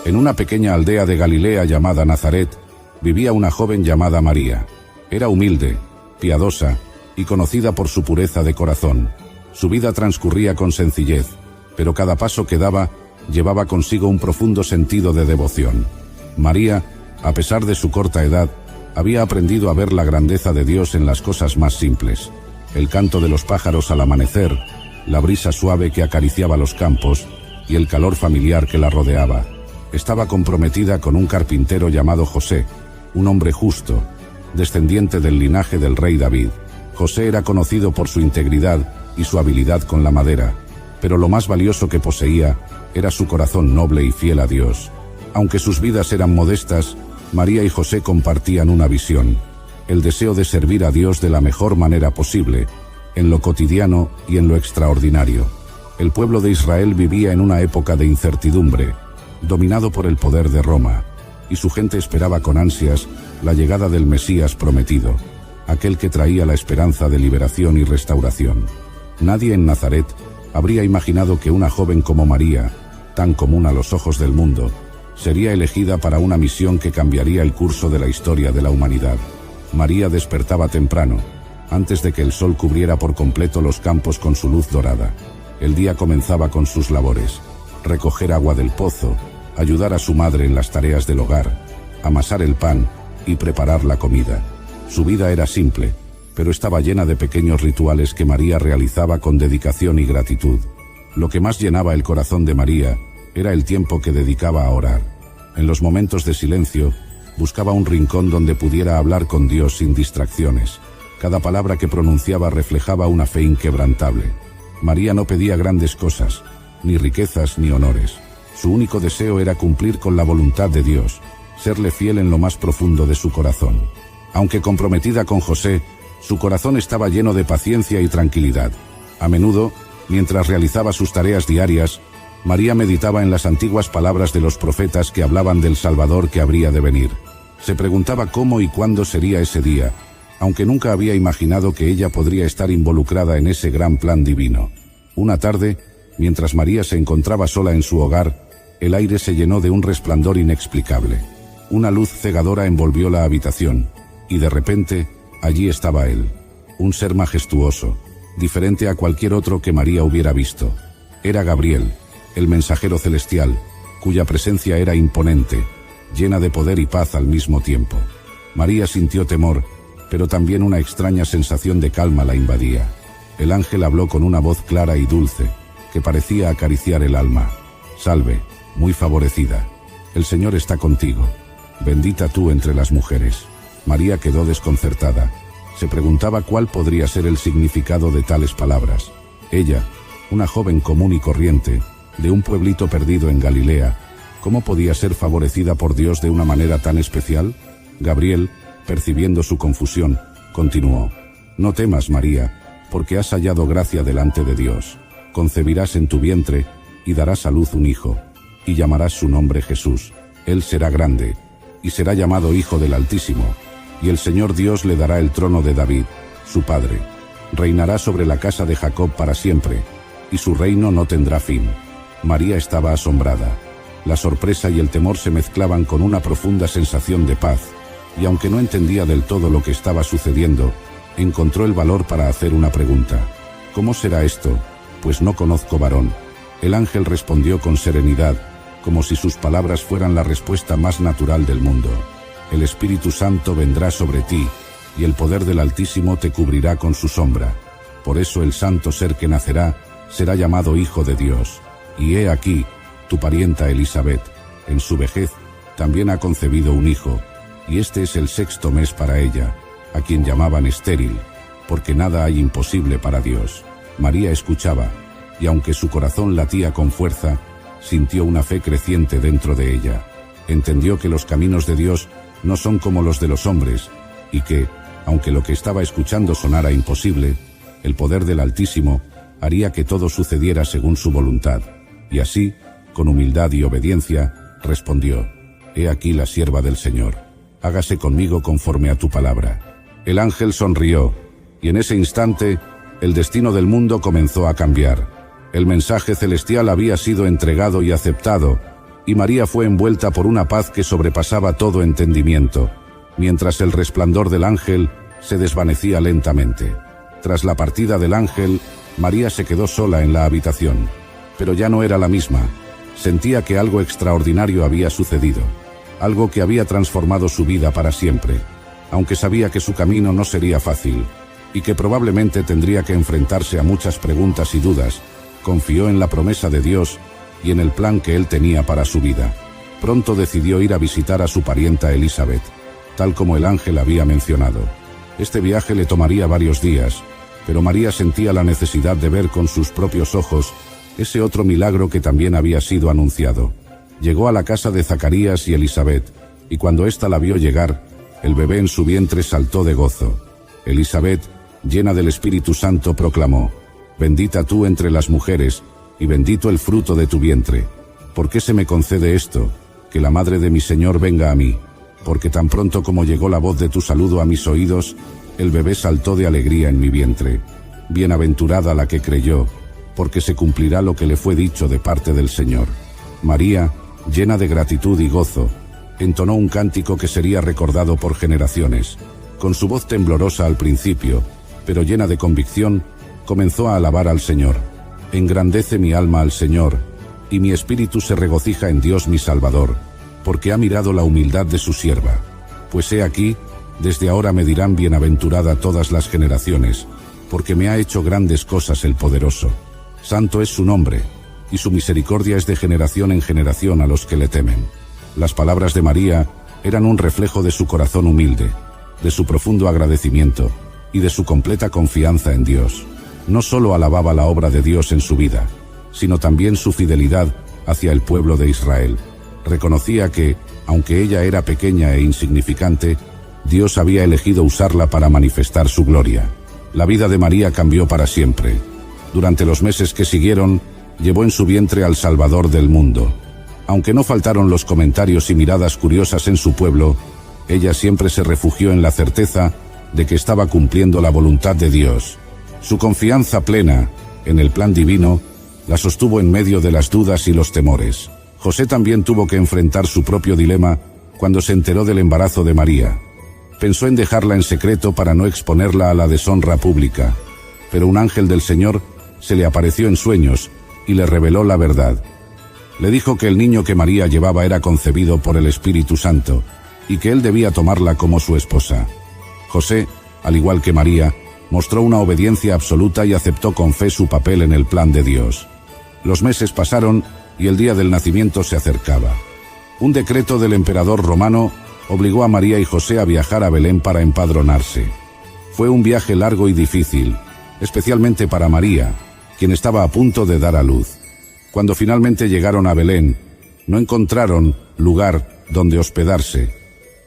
En una pequeña aldea de Galilea llamada Nazaret, vivía una joven llamada María. Era humilde, piadosa y conocida por su pureza de corazón. Su vida transcurría con sencillez, pero cada paso que daba llevaba consigo un profundo sentido de devoción. María, a pesar de su corta edad, había aprendido a ver la grandeza de Dios en las cosas más simples. El canto de los pájaros al amanecer, la brisa suave que acariciaba los campos y el calor familiar que la rodeaba. Estaba comprometida con un carpintero llamado José, un hombre justo, descendiente del linaje del rey David. José era conocido por su integridad y su habilidad con la madera, pero lo más valioso que poseía era su corazón noble y fiel a Dios. Aunque sus vidas eran modestas, María y José compartían una visión: el deseo de servir a Dios de la mejor manera posible, en lo cotidiano y en lo extraordinario. El pueblo de Israel vivía en una época de incertidumbre, dominado por el poder de Roma, y su gente esperaba con ansias la llegada del Mesías prometido, aquel que traía la esperanza de liberación y restauración. Nadie en Nazaret habría imaginado que una joven como María, tan común a los ojos del mundo, sería elegida para una misión que cambiaría el curso de la historia de la humanidad. María despertaba temprano, antes de que el sol cubriera por completo los campos con su luz dorada. El día comenzaba con sus labores: recoger agua del pozo, ayudar a su madre en las tareas del hogar, amasar el pan y preparar la comida. Su vida era simple, pero estaba llena de pequeños rituales que María realizaba con dedicación y gratitud. Lo que más llenaba el corazón de María era el tiempo que dedicaba a orar. En los momentos de silencio, buscaba un rincón donde pudiera hablar con Dios sin distracciones. Cada palabra que pronunciaba reflejaba una fe inquebrantable. María no pedía grandes cosas, ni riquezas ni honores. Su único deseo era cumplir con la voluntad de Dios, serle fiel en lo más profundo de su corazón. Aunque comprometida con José, su corazón estaba lleno de paciencia y tranquilidad. A menudo, mientras realizaba sus tareas diarias, María meditaba en las antiguas palabras de los profetas que hablaban del Salvador que habría de venir. Se preguntaba cómo y cuándo sería ese día, aunque nunca había imaginado que ella podría estar involucrada en ese gran plan divino. Una tarde, mientras María se encontraba sola en su hogar, el aire se llenó de un resplandor inexplicable. Una luz cegadora envolvió la habitación, y de repente, allí estaba él, un ser majestuoso, diferente a cualquier otro que María hubiera visto. Era Gabriel, el mensajero celestial, cuya presencia era imponente, llena de poder y paz al mismo tiempo. María sintió temor, pero también una extraña sensación de calma la invadía. El ángel habló con una voz clara y dulce, que parecía acariciar el alma. «Salve, muy favorecida. El Señor está contigo. Bendita tú entre las mujeres». María quedó desconcertada. Se preguntaba cuál podría ser el significado de tales palabras. Ella, una joven común y corriente, de un pueblito perdido en Galilea, ¿cómo podía ser favorecida por Dios de una manera tan especial? Gabriel, percibiendo su confusión, continuó: «No temas, María, porque has hallado gracia delante de Dios. Concebirás en tu vientre y darás a luz un hijo, y llamarás su nombre Jesús. Él será grande, y será llamado Hijo del Altísimo, y el Señor Dios le dará el trono de David, su padre. Reinará sobre la casa de Jacob para siempre, y su reino no tendrá fin». María estaba asombrada. La sorpresa y el temor se mezclaban con una profunda sensación de paz, y aunque no entendía del todo lo que estaba sucediendo, encontró el valor para hacer una pregunta: «¿Cómo será esto? Pues no conozco varón». El ángel respondió con serenidad, como si sus palabras fueran la respuesta más natural del mundo: «El Espíritu Santo vendrá sobre ti, y el poder del Altísimo te cubrirá con su sombra. Por eso el santo ser que nacerá será llamado Hijo de Dios. Y he aquí, tu parienta Elisabet, en su vejez, también ha concebido un hijo, y este es el 6º mes para ella, a quien llamaban estéril, porque nada hay imposible para Dios». María escuchaba, y aunque su corazón latía con fuerza, sintió una fe creciente dentro de ella. Entendió que los caminos de Dios no son como los de los hombres, y que, aunque lo que estaba escuchando sonara imposible, el poder del Altísimo haría que todo sucediera según su voluntad. Y así, con humildad y obediencia, respondió: «He aquí la sierva del Señor. Hágase conmigo conforme a tu palabra». El ángel sonrió, y en ese instante, el destino del mundo comenzó a cambiar. El mensaje celestial había sido entregado y aceptado, y María fue envuelta por una paz que sobrepasaba todo entendimiento, mientras el resplandor del ángel se desvanecía lentamente. Tras la partida del ángel, María se quedó sola en la habitación, pero ya no era la misma. Sentía que algo extraordinario había sucedido, algo que había transformado su vida para siempre, aunque sabía que su camino no sería fácil, y que probablemente tendría que enfrentarse a muchas preguntas y dudas. Confió en la promesa de Dios y en el plan que Él tenía para su vida. Pronto decidió ir a visitar a su parienta Elizabeth, tal como el ángel había mencionado. Este viaje le tomaría varios días, pero María sentía la necesidad de ver con sus propios ojos ese otro milagro que también había sido anunciado. Llegó a la casa de Zacarías y Elizabeth, y cuando ésta la vio llegar, el bebé en su vientre saltó de gozo. Elizabeth, llena del Espíritu Santo, proclamó: «Bendita tú entre las mujeres, y bendito el fruto de tu vientre. ¿Por qué se me concede esto, que la madre de mi Señor venga a mí? Porque tan pronto como llegó la voz de tu saludo a mis oídos, el bebé saltó de alegría en mi vientre. Bienaventurada la que creyó, porque se cumplirá lo que le fue dicho de parte del Señor». María, llena de gratitud y gozo, entonó un cántico que sería recordado por generaciones. Con su voz temblorosa al principio, pero llena de convicción, comenzó a alabar al Señor. «Engrandece mi alma al Señor, y mi espíritu se regocija en Dios mi Salvador, porque ha mirado la humildad de su sierva. Pues he aquí, desde ahora me dirán bienaventurada todas las generaciones, porque me ha hecho grandes cosas el Poderoso. Santo es su nombre, y su misericordia es de generación en generación a los que le temen». Las palabras de María eran un reflejo de su corazón humilde, de su profundo agradecimiento y de su completa confianza en Dios. No solo alababa la obra de Dios en su vida, sino también su fidelidad hacia el pueblo de Israel. Reconocía que, aunque ella era pequeña e insignificante, Dios había elegido usarla para manifestar su gloria. La vida de María cambió para siempre. Durante los meses que siguieron, llevó en su vientre al Salvador del mundo. Aunque no faltaron los comentarios y miradas curiosas en su pueblo, ella siempre se refugió en la certeza de que estaba cumpliendo la voluntad de Dios. Su confianza plena en el plan divino la sostuvo en medio de las dudas y los temores. José también tuvo que enfrentar su propio dilema cuando se enteró del embarazo de María. Pensó en dejarla en secreto para no exponerla a la deshonra pública, pero un ángel del Señor se le apareció en sueños y le reveló la verdad. Le dijo que el niño que María llevaba era concebido por el Espíritu Santo y que él debía tomarla como su esposa. José, al igual que María, mostró una obediencia absoluta y aceptó con fe su papel en el plan de Dios. Los meses pasaron y el día del nacimiento se acercaba. Un decreto del emperador romano obligó a María y José a viajar a Belén para empadronarse. Fue un viaje largo y difícil, especialmente para María, quien estaba a punto de dar a luz. Cuando finalmente llegaron a Belén, no encontraron lugar donde hospedarse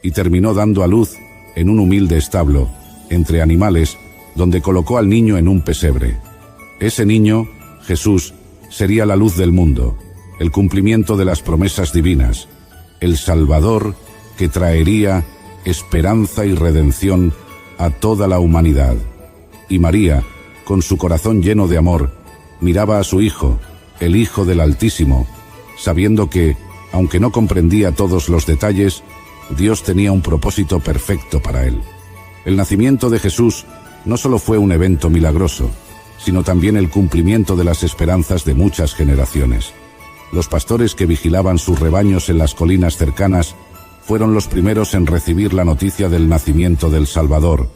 y terminó dando a luz en un humilde establo, entre animales, donde colocó al niño en un pesebre. Ese niño, Jesús, sería la luz del mundo, el cumplimiento de las promesas divinas, el Salvador que traería esperanza y redención a toda la humanidad. Y María, con su corazón lleno de amor, miraba a su Hijo, el Hijo del Altísimo, sabiendo que, aunque no comprendía todos los detalles, Dios tenía un propósito perfecto para él. El nacimiento de Jesús no solo fue un evento milagroso, sino también el cumplimiento de las esperanzas de muchas generaciones. Los pastores que vigilaban sus rebaños en las colinas cercanas fueron los primeros en recibir la noticia del nacimiento del Salvador,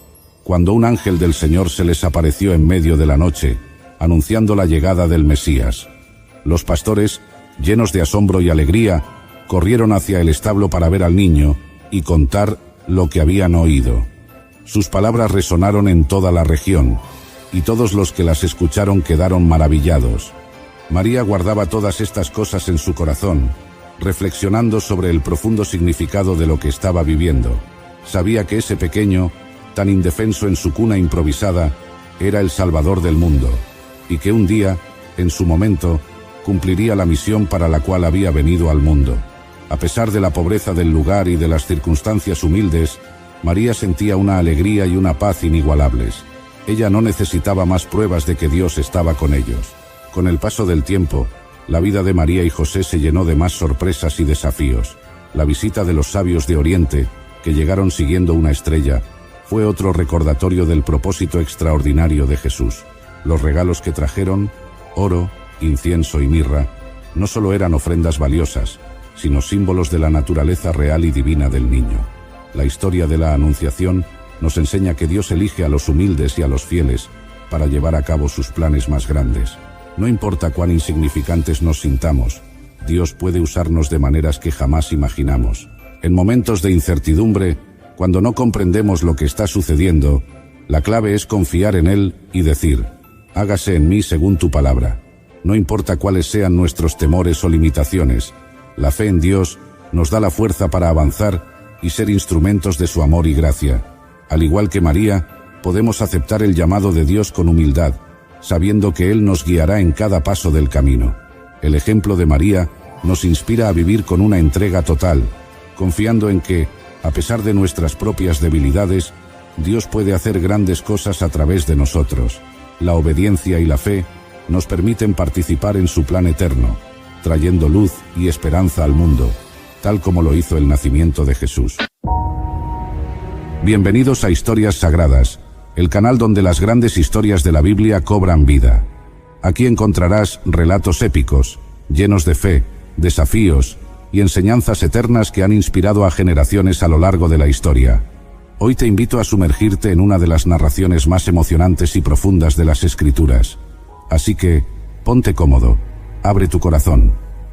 cuando un ángel del Señor se les apareció en medio de la noche, anunciando la llegada del Mesías. Los pastores, llenos de asombro y alegría, corrieron hacia el establo para ver al niño y contar lo que habían oído. Sus palabras resonaron en toda la región, y todos los que las escucharon quedaron maravillados. María guardaba todas estas cosas en su corazón, reflexionando sobre el profundo significado de lo que estaba viviendo. Sabía que ese pequeño, tan indefenso en su cuna improvisada, era el Salvador del mundo, y que un día, en su momento, cumpliría la misión para la cual había venido al mundo. A pesar de la pobreza del lugar y de las circunstancias humildes, María sentía una alegría y una paz inigualables. Ella no necesitaba más pruebas de que Dios estaba con ellos. Con el paso del tiempo, La vida de María y José se llenó de más sorpresas y desafíos. La visita de los sabios de Oriente, que llegaron siguiendo una estrella, fue otro recordatorio del propósito extraordinario de Jesús. Los regalos que trajeron, oro, incienso y mirra, no solo eran ofrendas valiosas, sino símbolos de la naturaleza real y divina del niño. La historia de la Anunciación nos enseña que Dios elige a los humildes y a los fieles para llevar a cabo sus planes más grandes. No importa cuán insignificantes nos sintamos, Dios puede usarnos de maneras que jamás imaginamos. En momentos de incertidumbre, cuando no comprendemos lo que está sucediendo, la clave es confiar en Él y decir: hágase en mí según tu palabra. No importa cuáles sean nuestros temores o limitaciones, la fe en Dios nos da la fuerza para avanzar y ser instrumentos de su amor y gracia. Al igual que María, podemos aceptar el llamado de Dios con humildad, sabiendo que Él nos guiará en cada paso del camino. El ejemplo de María nos inspira a vivir con una entrega total, confiando en que, a pesar de nuestras propias debilidades, Dios puede hacer grandes cosas a través de nosotros. La obediencia y la fe nos permiten participar en su plan eterno, trayendo luz y esperanza al mundo, tal como lo hizo el nacimiento de Jesús. Bienvenidos a Historias Sagradas, el canal donde las grandes historias de la Biblia cobran vida. Aquí encontrarás relatos épicos, llenos de fe, desafíos y enseñanzas eternas que han inspirado a generaciones a lo largo de la historia. Hoy te invito a sumergirte en una de las narraciones más emocionantes y profundas de las Escrituras. Así que, ponte cómodo, abre tu corazón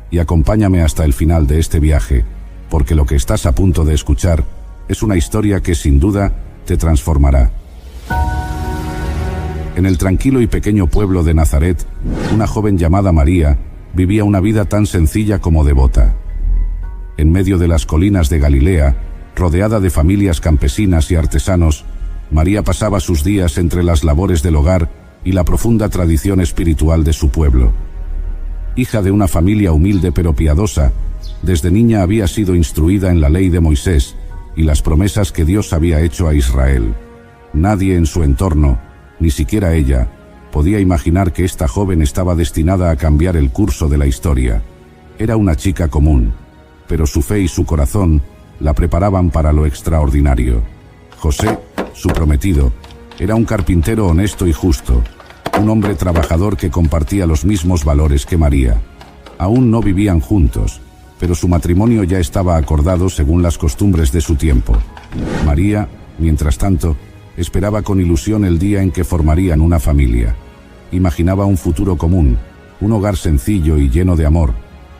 y acompáñame hasta el final de este viaje, porque lo que estás a punto de escuchar es una historia que sin duda te transformará. En el tranquilo y pequeño pueblo de Nazaret, una joven llamada María vivía una vida tan sencilla como devota. En medio de las colinas de Galilea, rodeada de familias campesinas y artesanos, María pasaba sus días entre las labores del hogar y la profunda tradición espiritual de su pueblo. Hija de una familia humilde pero piadosa, desde niña había sido instruida en la ley de Moisés y las promesas que Dios había hecho a Israel. Nadie en su entorno, ni siquiera ella, podía imaginar que esta joven estaba destinada a cambiar el curso de la historia. Era una chica común, pero su fe y su corazón la preparaban para lo extraordinario. José, su prometido, era un carpintero honesto y justo, un hombre trabajador que compartía los mismos valores que María. Aún no vivían juntos, pero su matrimonio ya estaba acordado según las costumbres de su tiempo. María, mientras tanto, esperaba con ilusión el día en que formarían una familia. Imaginaba un futuro común, un hogar sencillo y lleno de amor,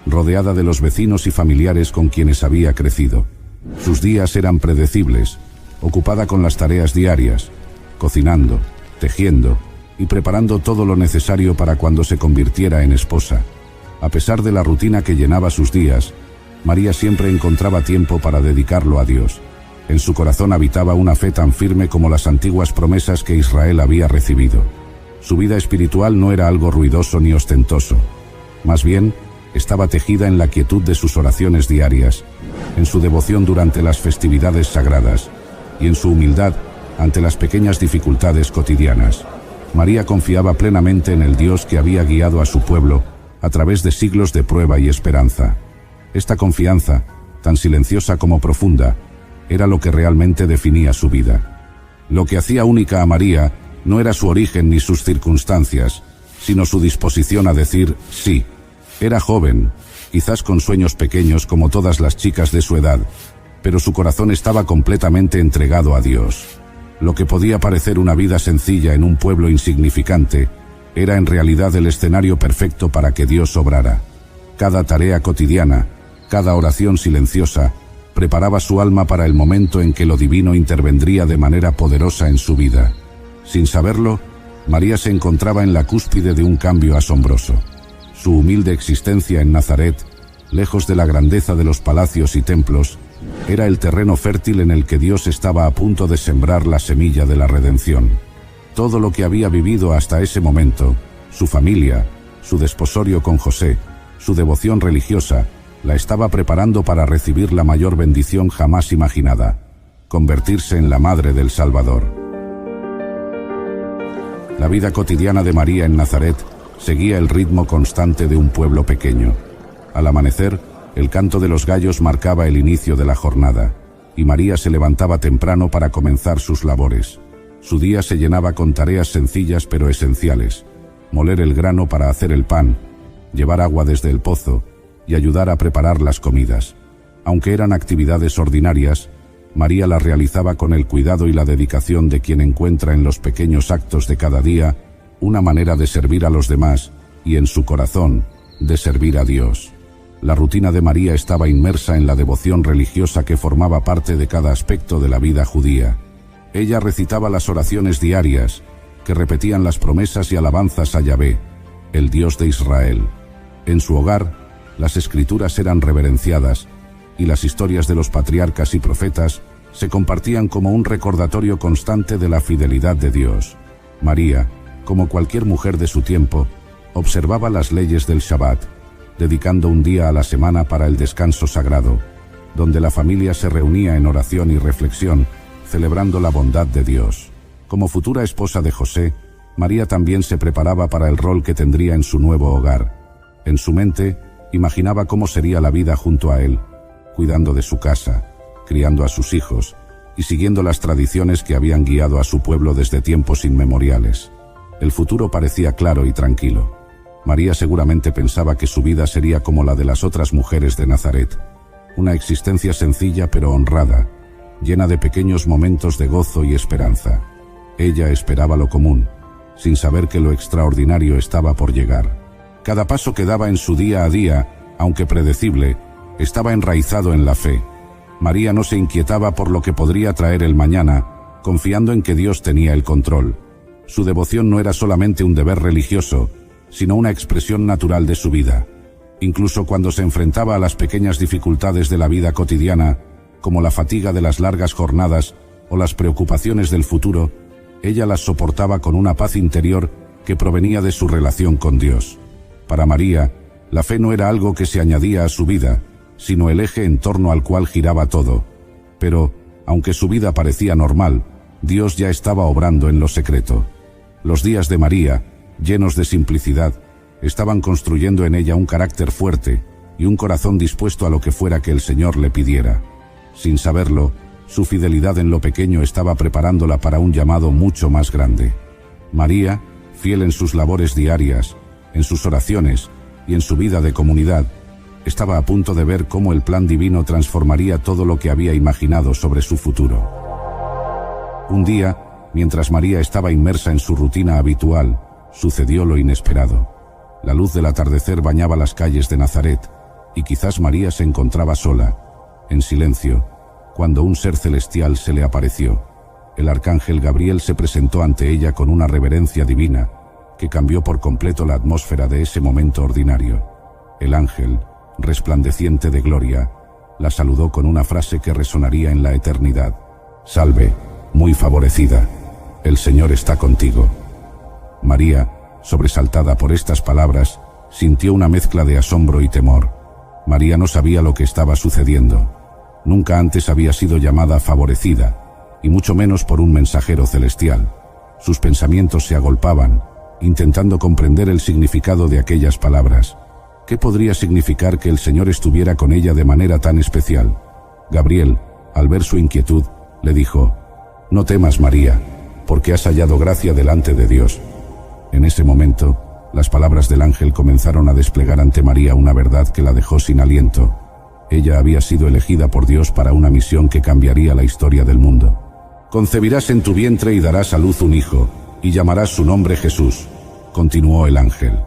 rodeada de los vecinos y familiares con quienes había crecido. Sus días eran predecibles, ocupada con las tareas diarias, cocinando, tejiendo y preparando todo lo necesario para cuando se convirtiera en esposa. A pesar de la rutina que llenaba sus días, María siempre encontraba tiempo para dedicarlo a Dios. En su corazón habitaba una fe tan firme como las antiguas promesas que Israel había recibido. Su vida espiritual no era algo ruidoso ni ostentoso. Más bien, estaba tejida en la quietud de sus oraciones diarias, en su devoción durante las festividades sagradas y en su humildad ante las pequeñas dificultades cotidianas. María confiaba plenamente en el Dios que había guiado a su pueblo a través de siglos de prueba y esperanza. Esta confianza, tan silenciosa como profunda, era lo que realmente definía su vida. Lo que hacía única a María no era su origen ni sus circunstancias, sino su disposición a decir sí. Era joven, quizás con sueños pequeños como todas las chicas de su edad, pero su corazón estaba completamente entregado a Dios. Lo que podía parecer una vida sencilla en un pueblo insignificante, era en realidad el escenario perfecto para que Dios obrara. Cada tarea cotidiana, cada oración silenciosa, preparaba su alma para el momento en que lo divino intervendría de manera poderosa en su vida. Sin saberlo, María se encontraba en la cúspide de un cambio asombroso. Su humilde existencia en Nazaret, lejos de la grandeza de los palacios y templos, era el terreno fértil en el que Dios estaba a punto de sembrar la semilla de la redención. Todo lo que había vivido hasta ese momento, su familia, su desposorio con José, su devoción religiosa, la estaba preparando para recibir la mayor bendición jamás imaginada: convertirse en la madre del Salvador. La vida cotidiana de María en Nazaret seguía el ritmo constante de un pueblo pequeño. Al amanecer, el canto de los gallos marcaba el inicio de la jornada, y María se levantaba temprano para comenzar sus labores. Su día se llenaba con tareas sencillas pero esenciales: moler el grano para hacer el pan, llevar agua desde el pozo y ayudar a preparar las comidas. Aunque eran actividades ordinarias, María las realizaba con el cuidado y la dedicación de quien encuentra en los pequeños actos de cada día una manera de servir a los demás y, en su corazón, de servir a Dios. La rutina de María estaba inmersa en la devoción religiosa que formaba parte de cada aspecto de la vida judía. Ella recitaba las oraciones diarias, que repetían las promesas y alabanzas a Yahvé, el Dios de Israel. En su hogar, las escrituras eran reverenciadas, y las historias de los patriarcas y profetas se compartían como un recordatorio constante de la fidelidad de Dios. María, como cualquier mujer de su tiempo, observaba las leyes del Shabbat, dedicando un día a la semana para el descanso sagrado, donde la familia se reunía en oración y reflexión, celebrando la bondad de Dios. Como futura esposa de José, María también se preparaba para el rol que tendría en su nuevo hogar. En su mente, imaginaba cómo sería la vida junto a él, cuidando de su casa, criando a sus hijos y siguiendo las tradiciones que habían guiado a su pueblo desde tiempos inmemoriales. El futuro parecía claro y tranquilo. María seguramente pensaba que su vida sería como la de las otras mujeres de Nazaret, una existencia sencilla pero honrada, llena de pequeños momentos de gozo y esperanza. Ella esperaba lo común, sin saber que lo extraordinario estaba por llegar. Cada paso que daba en su día a día, aunque predecible, estaba enraizado en la fe. María no se inquietaba por lo que podría traer el mañana, confiando en que Dios tenía el control. Su devoción no era solamente un deber religioso, sino una expresión natural de su vida. Incluso cuando se enfrentaba a las pequeñas dificultades de la vida cotidiana, como la fatiga de las largas jornadas o las preocupaciones del futuro, ella las soportaba con una paz interior que provenía de su relación con Dios. Para María, la fe no era algo que se añadía a su vida, sino el eje en torno al cual giraba todo. Pero, aunque su vida parecía normal, Dios ya estaba obrando en lo secreto. Los días de María, llenos de simplicidad, estaban construyendo en ella un carácter fuerte y un corazón dispuesto a lo que fuera que el Señor le pidiera. Sin saberlo, su fidelidad en lo pequeño estaba preparándola para un llamado mucho más grande. María, fiel en sus labores diarias, en sus oraciones y en su vida de comunidad, estaba a punto de ver cómo el plan divino transformaría todo lo que había imaginado sobre su futuro. Un día, mientras María estaba inmersa en su rutina habitual, sucedió lo inesperado. La luz del atardecer bañaba las calles de Nazaret, y quizás María se encontraba sola, en silencio, cuando un ser celestial se le apareció. El arcángel Gabriel se presentó ante ella con una reverencia divina, que cambió por completo la atmósfera de ese momento ordinario. El ángel, resplandeciente de gloria, la saludó con una frase que resonaría en la eternidad: «Salve, muy favorecida, el Señor está contigo». María, sobresaltada por estas palabras, sintió una mezcla de asombro y temor. María no sabía lo que estaba sucediendo. Nunca antes había sido llamada favorecida, y mucho menos por un mensajero celestial. Sus pensamientos se agolpaban, intentando comprender el significado de aquellas palabras. ¿Qué podría significar que el Señor estuviera con ella de manera tan especial? Gabriel, al ver su inquietud, le dijo: «No temas, María, porque has hallado gracia delante de Dios». En ese momento, las palabras del ángel comenzaron a desplegar ante María una verdad que la dejó sin aliento. Ella había sido elegida por Dios para una misión que cambiaría la historia del mundo. «Concebirás en tu vientre y darás a luz un hijo, y llamarás su nombre Jesús», continuó el ángel.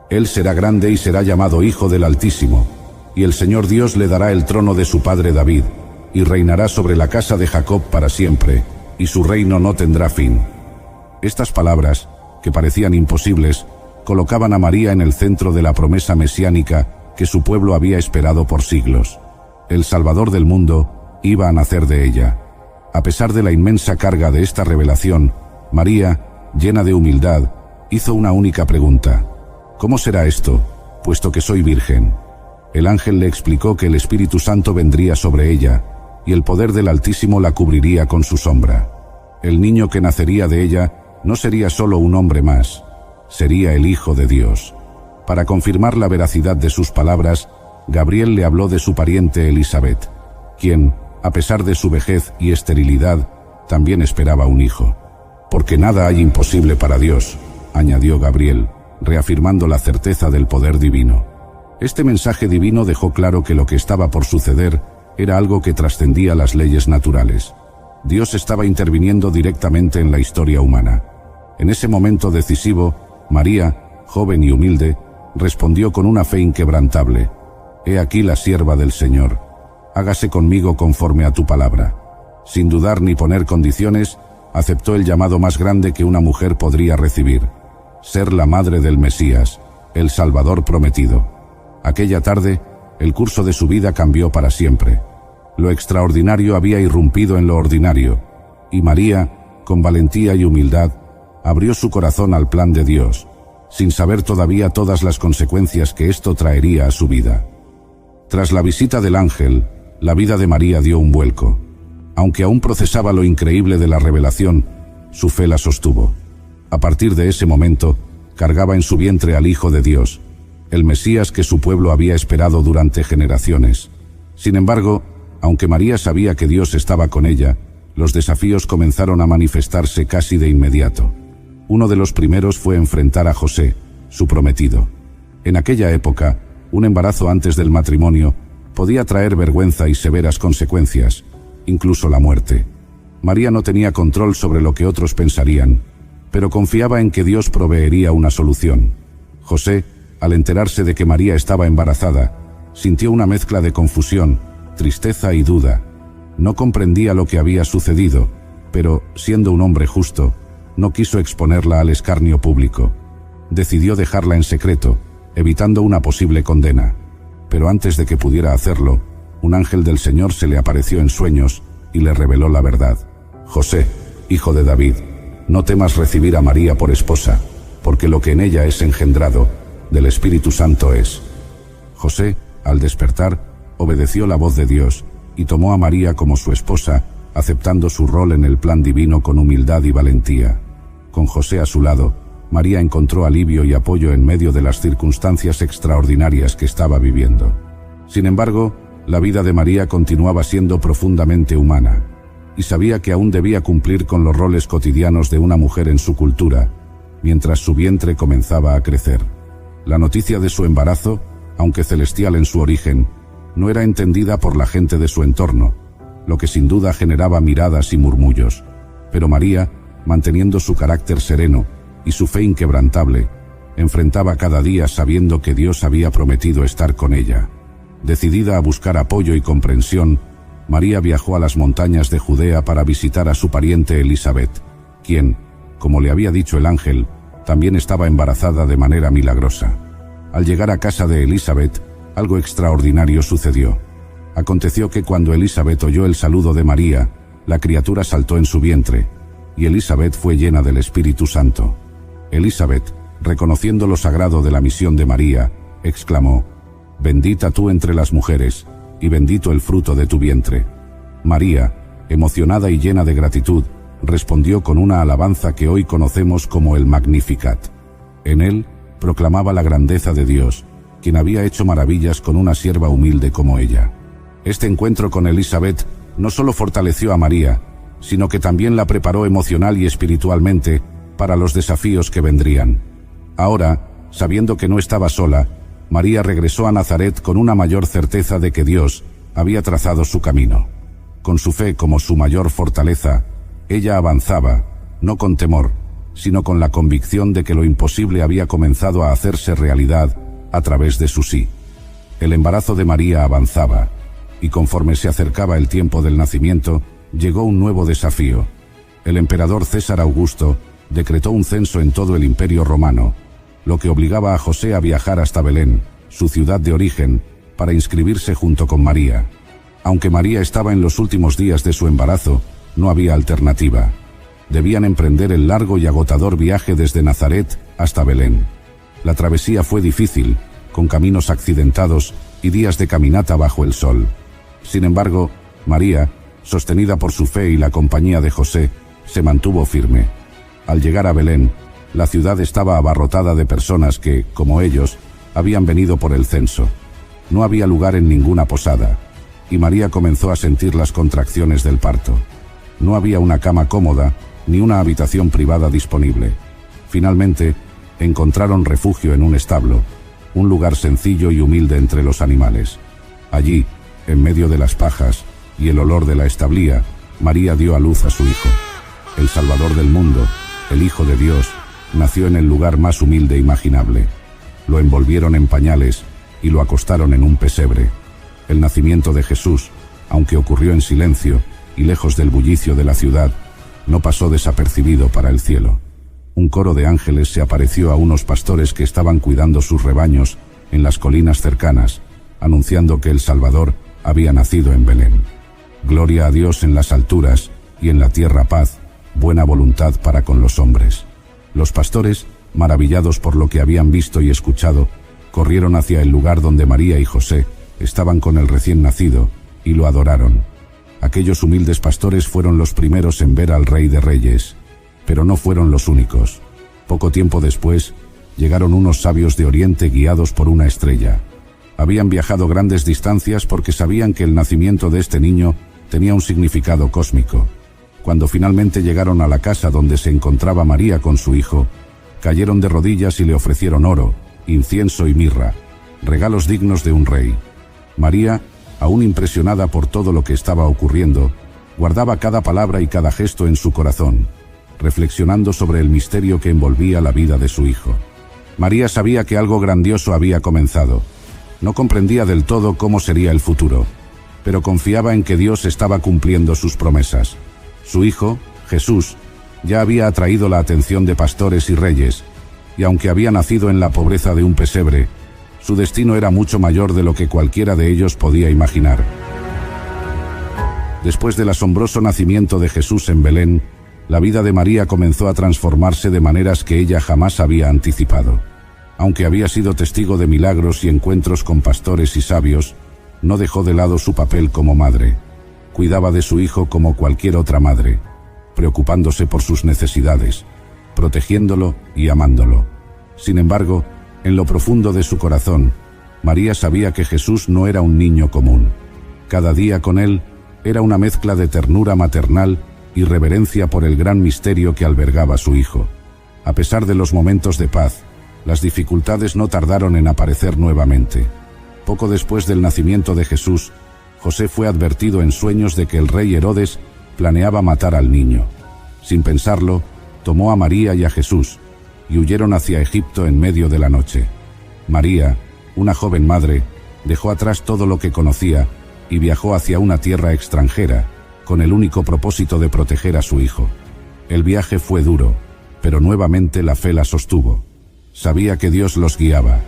«Él será grande y será llamado Hijo del Altísimo, y el Señor Dios le dará el trono de su padre David, y reinará sobre la casa de Jacob para siempre, y su reino no tendrá fin». Estas palabras, que parecían imposibles, colocaban a María en el centro de la promesa mesiánica que su pueblo había esperado por siglos. El Salvador del mundo iba a nacer de ella. A pesar de la inmensa carga de esta revelación, María, llena de humildad, hizo una única pregunta: «¿Cómo será esto, puesto que soy virgen?». El ángel le explicó que el Espíritu Santo vendría sobre ella, y el poder del Altísimo la cubriría con su sombra. El niño que nacería de ella no sería solo un hombre más, sería el Hijo de Dios. Para confirmar la veracidad de sus palabras, Gabriel le habló de su pariente Elisabet, quien, a pesar de su vejez y esterilidad, también esperaba un hijo. Porque nada hay imposible para Dios, añadió Gabriel, reafirmando la certeza del poder divino. Este mensaje divino dejó claro que lo que estaba por suceder era algo que trascendía las leyes naturales. Dios estaba interviniendo directamente en la historia humana. En ese momento decisivo, María, joven y humilde, respondió con una fe inquebrantable: «He aquí la sierva del Señor. Hágase conmigo conforme a tu palabra». Sin dudar ni poner condiciones, aceptó el llamado más grande que una mujer podría recibir: ser la madre del Mesías, el Salvador prometido. Aquella tarde, el curso de su vida cambió para siempre. Lo extraordinario había irrumpido en lo ordinario, y María, con valentía y humildad, abrió su corazón al plan de Dios, sin saber todavía todas las consecuencias que esto traería a su vida. Tras la visita del ángel, la vida de María dio un vuelco. Aunque aún procesaba lo increíble de la revelación, su fe la sostuvo. A partir de ese momento, cargaba en su vientre al Hijo de Dios, el Mesías que su pueblo había esperado durante generaciones. Sin embargo, aunque María sabía que Dios estaba con ella, los desafíos comenzaron a manifestarse casi de inmediato. Uno de los primeros fue enfrentar a José, su prometido. En aquella época, un embarazo antes del matrimonio podía traer vergüenza y severas consecuencias, incluso la muerte. María no tenía control sobre lo que otros pensarían, pero confiaba en que Dios proveería una solución. José, al enterarse de que María estaba embarazada, sintió una mezcla de confusión, tristeza y duda. No comprendía lo que había sucedido, pero, siendo un hombre justo, no quiso exponerla al escarnio público. Decidió dejarla en secreto, evitando una posible condena. Pero antes de que pudiera hacerlo, un ángel del Señor se le apareció en sueños y le reveló la verdad. «José, hijo de David, no temas recibir a María por esposa, porque lo que en ella es engendrado, del Espíritu Santo es». José, al despertar, obedeció la voz de Dios y tomó a María como su esposa, aceptando su rol en el plan divino con humildad y valentía. Con José a su lado, María encontró alivio y apoyo en medio de las circunstancias extraordinarias que estaba viviendo. Sin embargo, la vida de María continuaba siendo profundamente humana, y sabía que aún debía cumplir con los roles cotidianos de una mujer en su cultura, mientras su vientre comenzaba a crecer. La noticia de su embarazo, aunque celestial en su origen, no era entendida por la gente de su entorno, lo que sin duda generaba miradas y murmullos. Pero María, manteniendo su carácter sereno y su fe inquebrantable, enfrentaba cada día sabiendo que Dios había prometido estar con ella. Decidida a buscar apoyo y comprensión, María viajó a las montañas de Judea para visitar a su pariente Elisabet, quien, como le había dicho el ángel, también estaba embarazada de manera milagrosa. Al llegar a casa de Elisabet, algo extraordinario sucedió. Aconteció que cuando Elisabet oyó el saludo de María, la criatura saltó en su vientre, y Elisabet fue llena del Espíritu Santo. Elisabet, reconociendo lo sagrado de la misión de María, exclamó: «Bendita tú entre las mujeres, y bendito el fruto de tu vientre». María, emocionada y llena de gratitud, respondió con una alabanza que hoy conocemos como el Magnificat. En él, proclamaba la grandeza de Dios, quien había hecho maravillas con una sierva humilde como ella. Este encuentro con Elisabet no solo fortaleció a María, sino que también la preparó emocional y espiritualmente para los desafíos que vendrían. Ahora, sabiendo que no estaba sola, María regresó a Nazaret con una mayor certeza de que Dios había trazado su camino. Con su fe como su mayor fortaleza, ella avanzaba, no con temor, sino con la convicción de que lo imposible había comenzado a hacerse realidad a través de su sí. El embarazo de María avanzaba, y conforme se acercaba el tiempo del nacimiento, llegó un nuevo desafío. El emperador César Augusto decretó un censo en todo el Imperio Romano, lo que obligaba a José a viajar hasta Belén, su ciudad de origen, para inscribirse junto con María. Aunque María estaba en los últimos días de su embarazo, no había alternativa. Debían emprender el largo y agotador viaje desde Nazaret hasta Belén. La travesía fue difícil, con caminos accidentados y días de caminata bajo el sol. Sin embargo, María, sostenida por su fe y la compañía de José, se mantuvo firme. Al llegar a Belén, La ciudad estaba abarrotada de personas que, como ellos, habían venido por el censo. No había lugar en ninguna posada, y María comenzó a sentir las contracciones del parto. No había una cama cómoda, ni una habitación privada disponible. Finalmente, encontraron refugio en un establo, un lugar sencillo y humilde entre los animales. Allí, en medio de las pajas y el olor de la establía, María dio a luz a su hijo. El Salvador del mundo, el Hijo de Dios, nació en el lugar más humilde imaginable. Lo envolvieron en pañales y lo acostaron en un pesebre. El nacimiento de Jesús, aunque ocurrió en silencio y lejos del bullicio de la ciudad, no pasó desapercibido para el cielo. Un coro de ángeles se apareció a unos pastores que estaban cuidando sus rebaños en las colinas cercanas, anunciando que el Salvador había nacido en Belén. Gloria a Dios en las alturas y en la tierra paz, buena voluntad para con los hombres. Los pastores, maravillados por lo que habían visto y escuchado, corrieron hacia el lugar donde María y José estaban con el recién nacido y lo adoraron. Aquellos humildes pastores fueron los primeros en ver al Rey de Reyes, pero no fueron los únicos. Poco tiempo después, llegaron unos sabios de Oriente guiados por una estrella. Habían viajado grandes distancias porque sabían que el nacimiento de este niño tenía un significado cósmico. Cuando finalmente llegaron a la casa donde se encontraba María con su hijo, cayeron de rodillas y le ofrecieron oro, incienso y mirra, regalos dignos de un rey. María, aún impresionada por todo lo que estaba ocurriendo, guardaba cada palabra y cada gesto en su corazón, reflexionando sobre el misterio que envolvía la vida de su hijo. María sabía que algo grandioso había comenzado. No comprendía del todo cómo sería el futuro, pero confiaba en que Dios estaba cumpliendo sus promesas. Su hijo, Jesús, ya había atraído la atención de pastores y reyes, y aunque había nacido en la pobreza de un pesebre, su destino era mucho mayor de lo que cualquiera de ellos podía imaginar. Después del asombroso nacimiento de Jesús en Belén, la vida de María comenzó a transformarse de maneras que ella jamás había anticipado. Aunque había sido testigo de milagros y encuentros con pastores y sabios, no dejó de lado su papel como madre. Cuidaba de su hijo como cualquier otra madre, preocupándose por sus necesidades, protegiéndolo y amándolo. Sin embargo, en lo profundo de su corazón, María sabía que Jesús no era un niño común. Cada día con él era una mezcla de ternura maternal y reverencia por el gran misterio que albergaba su hijo. A pesar de los momentos de paz, las dificultades no tardaron en aparecer nuevamente. Poco después del nacimiento de Jesús, José fue advertido en sueños de que el rey Herodes planeaba matar al niño. Sin pensarlo, tomó a María y a Jesús, y huyeron hacia Egipto en medio de la noche. María, una joven madre, dejó atrás todo lo que conocía y viajó hacia una tierra extranjera, con el único propósito de proteger a su hijo. El viaje fue duro, pero nuevamente la fe la sostuvo. Sabía que Dios los guiaba,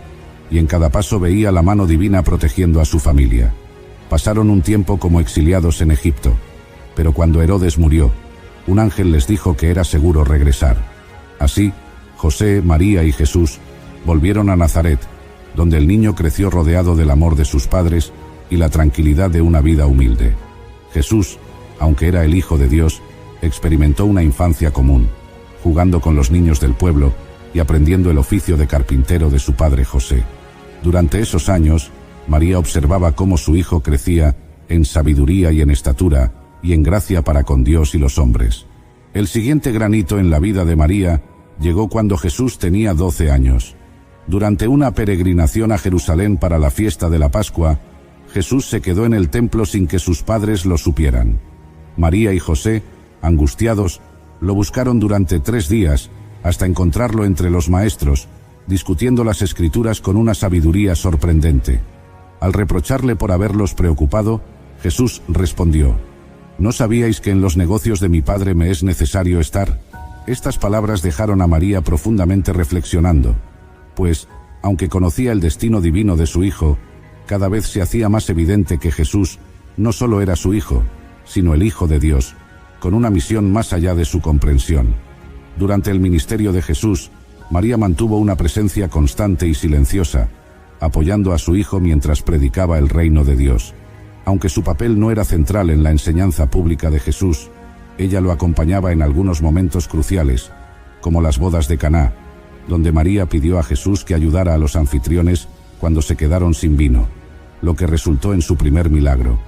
y en cada paso veía la mano divina protegiendo a su familia. Pasaron un tiempo como exiliados en Egipto, pero cuando Herodes murió, un ángel les dijo que era seguro regresar. Así, José, María y Jesús volvieron a Nazaret, donde el niño creció rodeado del amor de sus padres y la tranquilidad de una vida humilde. Jesús, aunque era el Hijo de Dios, experimentó una infancia común, jugando con los niños del pueblo y aprendiendo el oficio de carpintero de su padre José. Durante esos años, María observaba cómo su hijo crecía en sabiduría y en estatura y en gracia para con Dios y los hombres. El siguiente gran hito en la vida de María llegó cuando Jesús tenía 12 años. Durante una peregrinación a Jerusalén para la fiesta de la Pascua, Jesús se quedó en el templo sin que sus padres lo supieran. María y José, angustiados, lo buscaron durante 3 días hasta encontrarlo entre los maestros, discutiendo las Escrituras con una sabiduría sorprendente. Al reprocharle por haberlos preocupado, Jesús respondió: ¿No sabíais que en los negocios de mi Padre me es necesario estar? Estas palabras dejaron a María profundamente reflexionando, pues, aunque conocía el destino divino de su hijo, cada vez se hacía más evidente que Jesús no solo era su hijo, sino el Hijo de Dios, con una misión más allá de su comprensión. Durante el ministerio de Jesús, María mantuvo una presencia constante y silenciosa, apoyando a su hijo mientras predicaba el reino de Dios. Aunque su papel no era central en la enseñanza pública de Jesús, ella lo acompañaba en algunos momentos cruciales, como las bodas de Caná, donde María pidió a Jesús que ayudara a los anfitriones cuando se quedaron sin vino, lo que resultó en su primer milagro.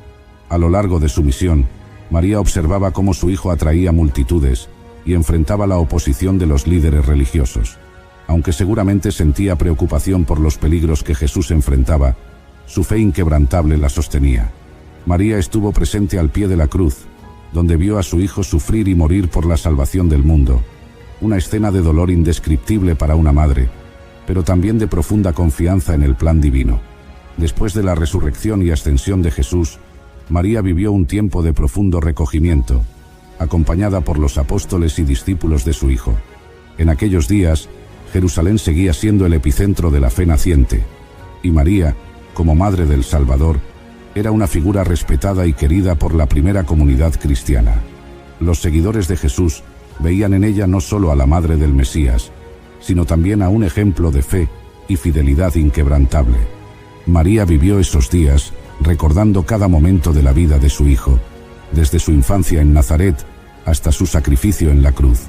A lo largo de su misión, María observaba cómo su hijo atraía multitudes y enfrentaba la oposición de los líderes religiosos. Aunque seguramente sentía preocupación por los peligros que Jesús enfrentaba, su fe inquebrantable la sostenía. María estuvo presente al pie de la cruz, donde vio a su hijo sufrir y morir por la salvación del mundo. Una escena de dolor indescriptible para una madre, pero también de profunda confianza en el plan divino. Después de la resurrección y ascensión de Jesús, María vivió un tiempo de profundo recogimiento, acompañada por los apóstoles y discípulos de su hijo. En aquellos días, Jerusalén seguía siendo el epicentro de la fe naciente, y María, como Madre del Salvador, era una figura respetada y querida por la primera comunidad cristiana. Los seguidores de Jesús veían en ella no solo a la Madre del Mesías, sino también a un ejemplo de fe y fidelidad inquebrantable. María vivió esos días recordando cada momento de la vida de su hijo, desde su infancia en Nazaret hasta su sacrificio en la cruz.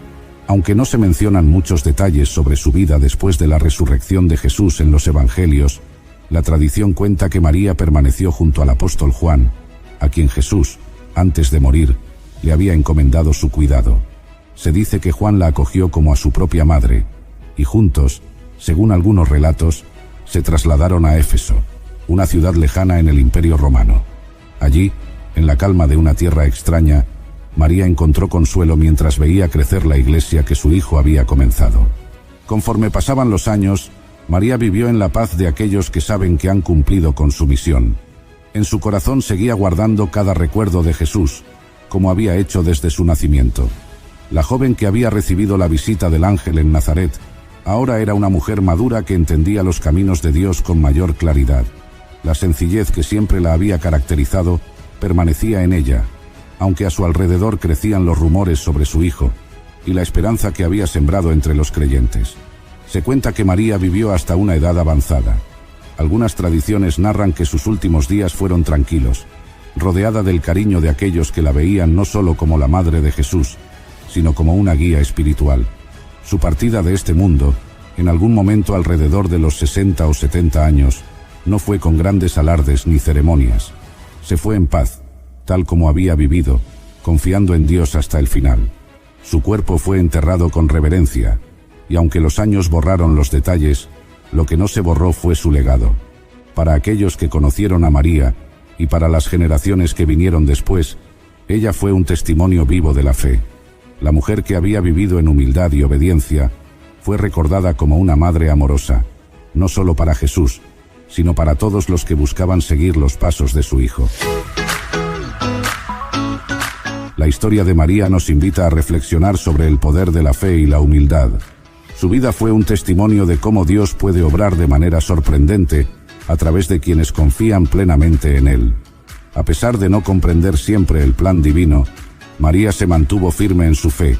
Aunque no se mencionan muchos detalles sobre su vida después de la resurrección de Jesús en los Evangelios, la tradición cuenta que María permaneció junto al apóstol Juan, a quien Jesús, antes de morir, le había encomendado su cuidado. Se dice que Juan la acogió como a su propia madre, y juntos, según algunos relatos, se trasladaron a Éfeso, una ciudad lejana en el Imperio Romano. Allí, en la calma de una tierra extraña, María encontró consuelo mientras veía crecer la iglesia que su hijo había comenzado. Conforme pasaban los años, María vivió en la paz de aquellos que saben que han cumplido con su misión. En su corazón seguía guardando cada recuerdo de Jesús, como había hecho desde su nacimiento. La joven que había recibido la visita del ángel en Nazaret, ahora era una mujer madura que entendía los caminos de Dios con mayor claridad. La sencillez que siempre la había caracterizado permanecía en ella, aunque a su alrededor crecían los rumores sobre su hijo y la esperanza que había sembrado entre los creyentes. Se cuenta que María vivió hasta una edad avanzada. Algunas tradiciones narran que sus últimos días fueron tranquilos, rodeada del cariño de aquellos que la veían no solo como la madre de Jesús, sino como una guía espiritual. Su partida de este mundo, en algún momento alrededor de los 60 o 70 años, no fue con grandes alardes ni ceremonias. Se fue en paz, tal como había vivido, confiando en Dios hasta el final. Su cuerpo fue enterrado con reverencia, y aunque los años borraron los detalles, lo que no se borró fue su legado. Para aquellos que conocieron a María, y para las generaciones que vinieron después, ella fue un testimonio vivo de la fe. La mujer que había vivido en humildad y obediencia, fue recordada como una madre amorosa, no solo para Jesús, sino para todos los que buscaban seguir los pasos de su hijo. La historia de María nos invita a reflexionar sobre el poder de la fe y la humildad. Su vida fue un testimonio de cómo Dios puede obrar de manera sorprendente a través de quienes confían plenamente en Él. A pesar de no comprender siempre el plan divino, María se mantuvo firme en su fe,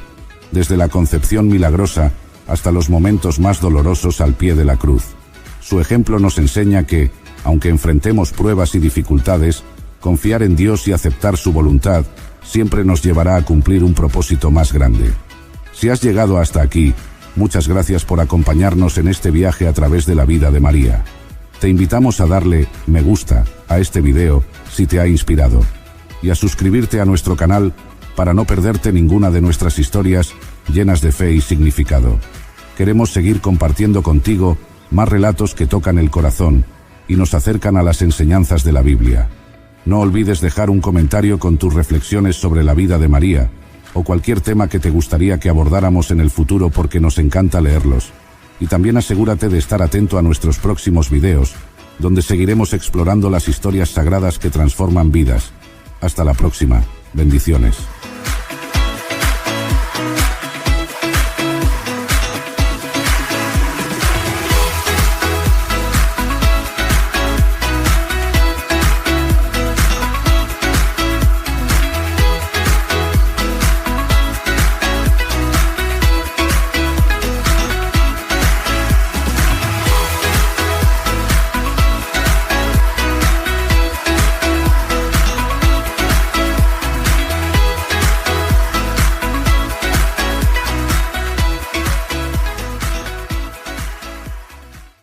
desde la concepción milagrosa hasta los momentos más dolorosos al pie de la cruz. Su ejemplo nos enseña que, aunque enfrentemos pruebas y dificultades, confiar en Dios y aceptar su voluntad siempre nos llevará a cumplir un propósito más grande. Si has llegado hasta aquí, muchas gracias por acompañarnos en este viaje a través de la vida de María. Te invitamos a darle me gusta a este video si te ha inspirado, y a suscribirte a nuestro canal para no perderte ninguna de nuestras historias llenas de fe y significado. Queremos seguir compartiendo contigo más relatos que tocan el corazón y nos acercan a las enseñanzas de la Biblia. No olvides dejar un comentario con tus reflexiones sobre la vida de María, o cualquier tema que te gustaría que abordáramos en el futuro, porque nos encanta leerlos. Y también asegúrate de estar atento a nuestros próximos videos, donde seguiremos explorando las historias sagradas que transforman vidas. Hasta la próxima. Bendiciones.